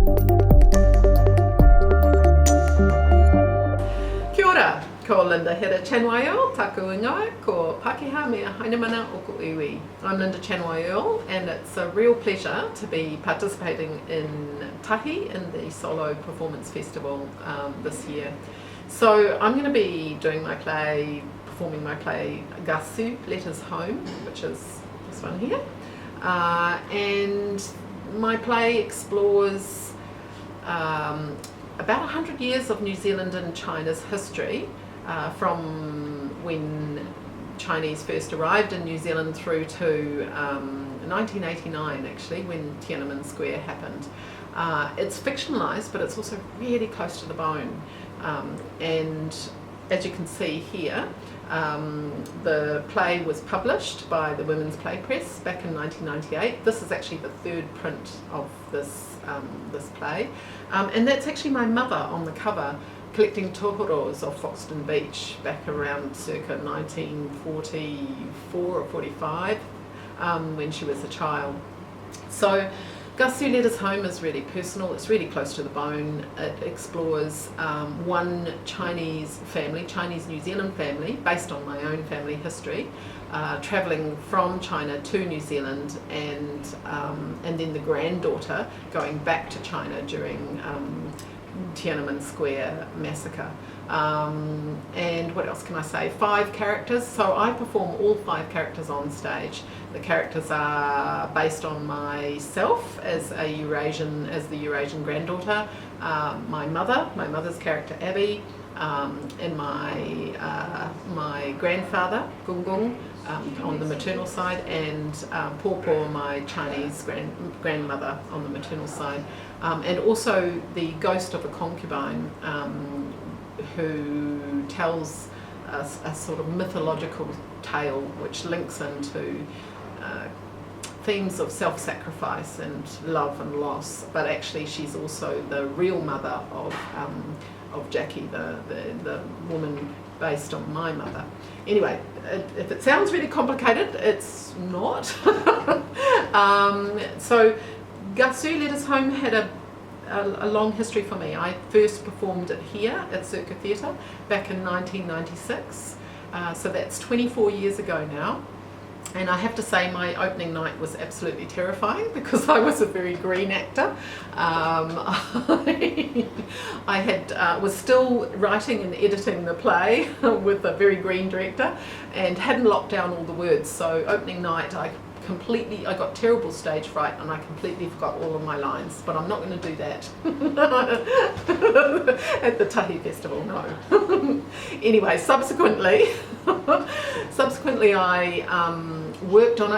Kia ora, ko Lynda Chanwai-Earle, taku ingoa, ko Pākehā mea hainamana o ko iwi. I'm Lynda Chanwai-Earle, and it's a real pleasure to be participating in TAHI in the Solo Performance Festival this year. So I'm going to be doing my play, performing my play Ka Shue, Letters Home, which is this one here. And my play explores about 100 years of New Zealand and China's history, from when Chinese first arrived in New Zealand through to 1989 actually, when Tiananmen Square happened. It's fictionalised, but it's also really close to the bone. And as you can see here, the play was published by the Women's Play Press back in 1998. This is actually the third print of this play, and that's actually my mother on the cover collecting tohoros off Foxton Beach back around circa 1944 or 45, when she was a child. So Ka Shue Letters Home is really personal, it's really close to the bone. It explores one Chinese family, Chinese New Zealand family, based on my own family history, travelling from China to New Zealand, and then the granddaughter going back to China during Tiananmen Square massacre. And what else can I say? 5 characters, so I perform all 5 characters on stage. The characters are based on myself as the Eurasian granddaughter, my mother's character Abby, and my grandfather Gung Gung on the maternal side, and Pawpaw, my Chinese grandmother on the maternal side, and also the ghost of a concubine who tells a sort of mythological tale which links into themes of self-sacrifice and love and loss, but actually she's also the real mother of Jackie, the woman based on my mother. Anyway, if it sounds really complicated, it's not. So Ka Shue Letters Home had a long history for me. I first performed it here at Circa Theatre back in 1996, so that's 24 years ago now. And I have to say my opening night was absolutely terrifying because I was a very green actor. I was still writing and editing the play with a very green director and hadn't locked down all the words. So opening night I got terrible stage fright and I completely forgot all of my lines, but I'm not going to do that at the TAHI Festival, no. Anyway, subsequently I worked on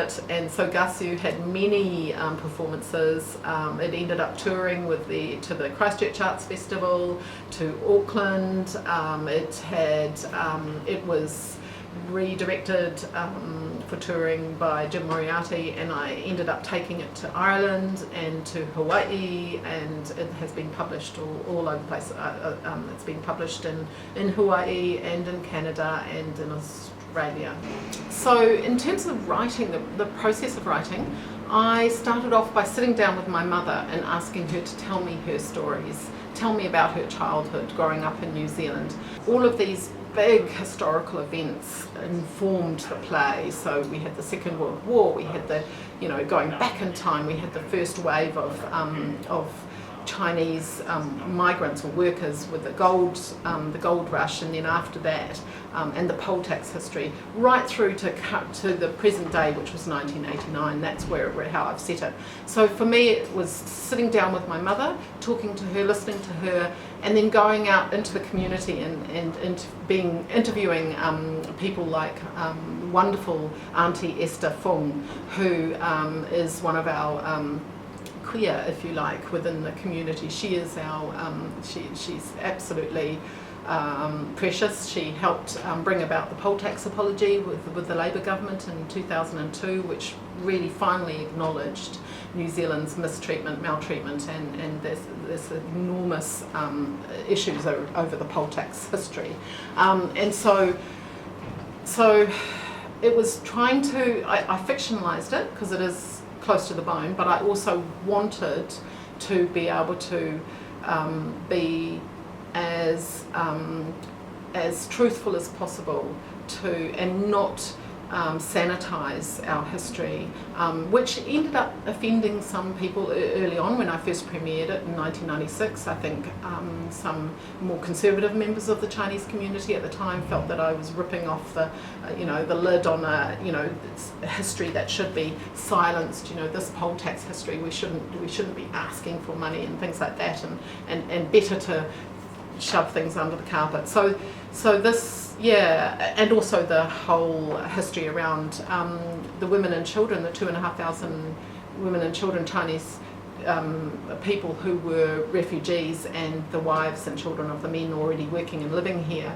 it, and so Ka Shue had many performances. It ended up touring to the Christchurch Arts Festival, to Auckland. It was redirected for touring by Jim Moriarty, and I ended up taking it to Ireland and to Hawaii, and it has been published all over the place. It's been published in Hawaii and in Canada and in Australia. So in terms of writing, the process of writing, I started off by sitting down with my mother and asking her to tell me her stories, tell me about her childhood growing up in New Zealand. All of these big historical events informed the play. So we had the Second World War, we had going back in time, we had the first wave of Chinese migrants or workers with the gold rush, and then after that, and the poll tax history, right through to the present day, which was 1989. That's how I've set it. So for me, it was sitting down with my mother, talking to her, listening to her, and then going out into the community and interviewing people like wonderful Auntie Esther Fung, who is one of our queer, if you like, within the community. She is she's absolutely precious. She helped bring about the poll tax apology with the Labour government in 2002, which really finally acknowledged New Zealand's mistreatment, maltreatment, and there's enormous issues over the poll tax history. And so it was trying to, I fictionalised it because it is close to the bone, but I also wanted to be able to be as truthful as possible and not sanitise our history, which ended up offending some people early on when I first premiered it in 1996. I think some more conservative members of the Chinese community at the time felt that I was ripping off the lid on a history that should be silenced. This poll tax history, we shouldn't be asking for money and things like that, and better to shove things under the carpet. So this, yeah, and also the whole history around the women and children, the 2,500 women and children, Chinese people who were refugees, and the wives and children of the men already working and living here,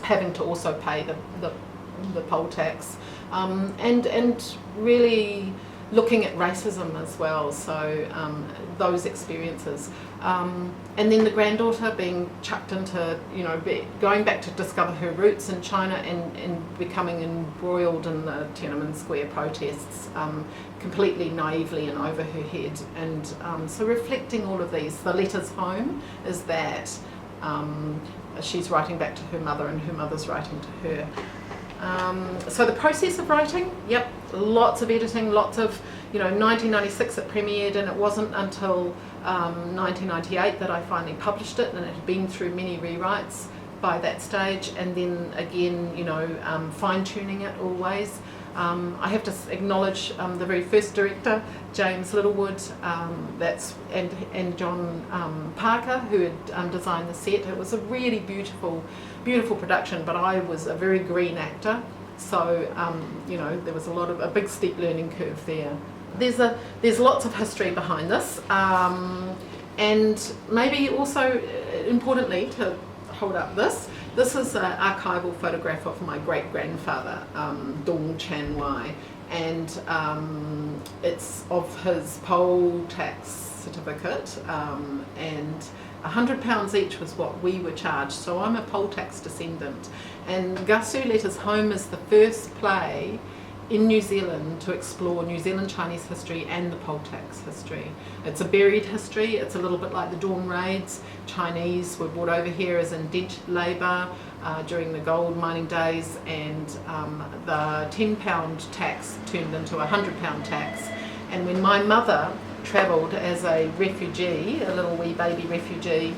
having to also pay the poll tax, and really looking at racism as well, so those experiences. And then the granddaughter being chucked into, going back to discover her roots in China and becoming embroiled in the Tiananmen Square protests, completely naively and over her head. And so reflecting all of these, the letters home is that she's writing back to her mother and her mother's writing to her. So the process of writing, yep, lots of editing, lots of, 1996 it premiered, and it wasn't until 1998 that I finally published it, and it had been through many rewrites by that stage, and then again, fine-tuning it always. I have to acknowledge the very first director, James Littlewood, and John Parker, who had designed the set. It was a really beautiful production, but I was a very green actor, so there was a big steep learning curve there. There's lots of history behind this, and maybe also importantly to hold up this. This is an archival photograph of my great-grandfather, Lynda Chanwai, and it's of his poll tax certificate, and £100 each was what we were charged, so I'm a poll tax descendant. And Ka Shue Letters Home is the first play in New Zealand to explore New Zealand Chinese history and the poll tax history. It's a buried history. It's a little bit like the Dawn Raids. Chinese were brought over here as indentured labour during the gold mining days, and the £10 tax turned into a £100 tax. And when my mother travelled as a refugee, a little wee baby refugee,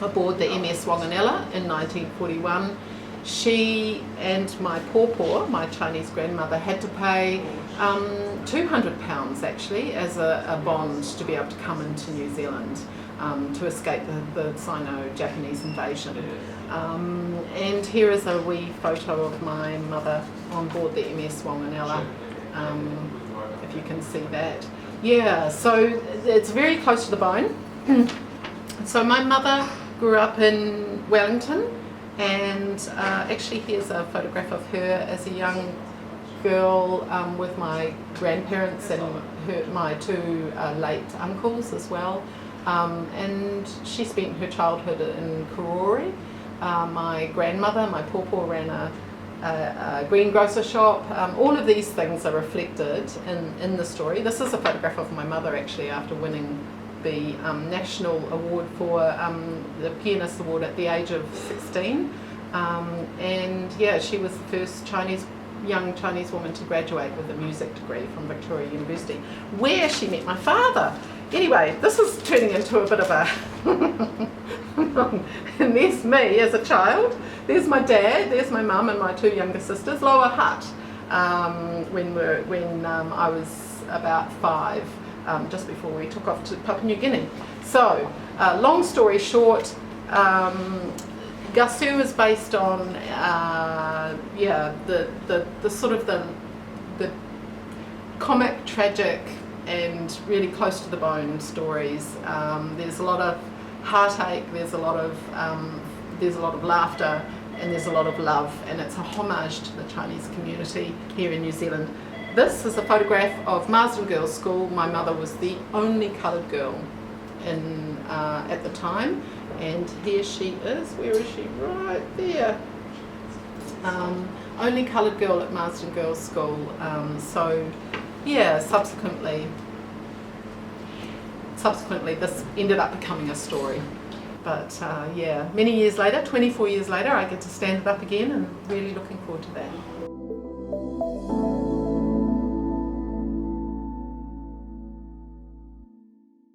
aboard the MS Wanganella in 1941, she and my pawpaw, my Chinese grandmother, had to pay £200 actually as a bond to be able to come into New Zealand to escape the Sino-Japanese invasion. And here is a wee photo of my mother on board the MS Wanganella, if you can see that. Yeah, so it's very close to the bone. So my mother grew up in Wellington, and actually here's a photograph of her as a young girl with my grandparents and my two late uncles as well. And she spent her childhood in Karori. My grandmother, my pawpaw, ran a greengrocer shop. All of these things are reflected in the story. This is a photograph of my mother actually after winning the National Award for the Pianist Award at the age of 16. And yeah, she was the first young Chinese woman to graduate with a music degree from Victoria University, where she met my father. Anyway, this is turning into a bit of a... And there's me as a child. There's my dad, there's my mum and my two younger sisters. Lower Hutt, when I was about 5, just before we took off to Papua New Guinea. So, long story short, Ka Shue is based on the sort of the comic, tragic, and really close to the bone stories. There's a lot of heartache. There's a lot of laughter, and there's a lot of love. And it's a homage to the Chinese community here in New Zealand. This is a photograph of Marsden Girls' School. My mother was the only coloured girl at the time. And here she is. Where is she? Right there. Only coloured girl at Marsden Girls' School. So, yeah, subsequently subsequently this ended up becoming a story. But yeah, many years later, 24 years later, I get to stand it up again and really looking forward to that.